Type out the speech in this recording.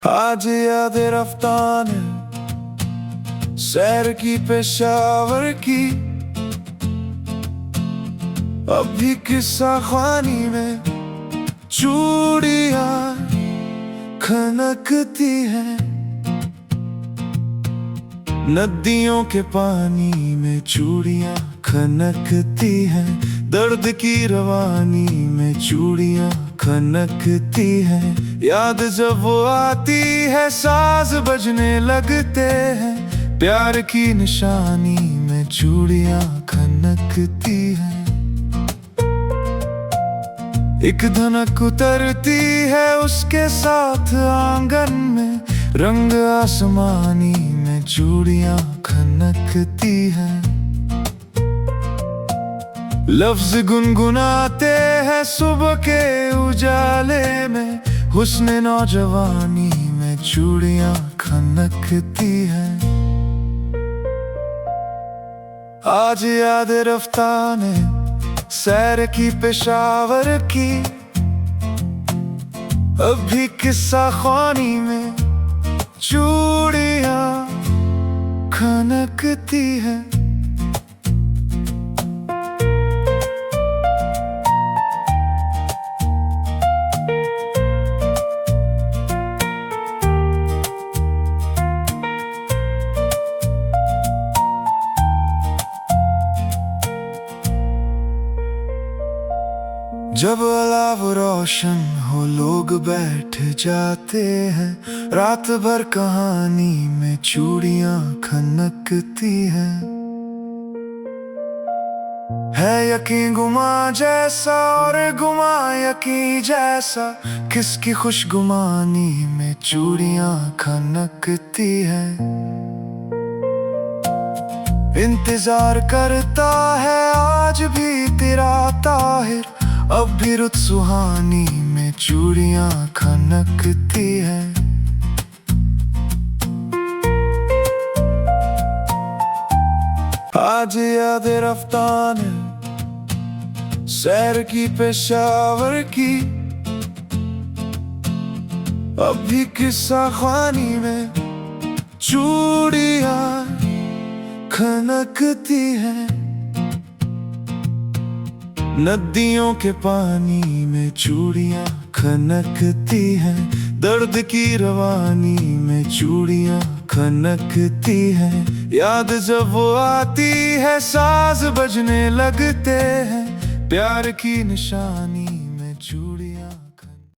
आज याद रफ्तार सैर की पेशावर की, अभी किस्सा ख्वानी में चूड़ियां खनकती हैं। नदियों के पानी में चूड़ियां खनकती हैं, दर्द की रवानी में चूड़ियां खनकती हैं। याद जब वो आती है साज बजने लगते हैं, प्यार की निशानी में चूड़ियां खनकती हैं। एक धनक उतरती है उसके साथ आंगन में, रंग आसमानी में चूड़ियां खनकती हैं। लफ्ज गुनगुनाते हैं सुबह के उजाले में, हुस्न नौजवानी में चूड़ियां खनकती हैं। आज याद रफ्तार ने सैर की पेशावर की, अभी किस्सा ख्वानी में चूड़ियां खनकती हैं। जब अलाव रोशन हो लोग बैठ जाते हैं, रात भर कहानी में चूड़ियां खनकती हैं। है यकीन गुमा जैसा और गुमा यकीन जैसा, किसकी खुशगुमानी में चूड़ियां खनकती हैं। इंतजार करता है आज भी तेरा ताहिर, अब भी रुत सुहानी में चूड़ियां खनकती हैं। आज याद रफ्तार सैर की पेशावर की, अभी किस्सा ख्वानी में चूड़ियां खनकती हैं। नदियों के पानी में चूड़ियां खनकती हैं, दर्द की रवानी में चूड़ियां खनकती हैं। याद जब वो आती है साज बजने लगते हैं, प्यार की निशानी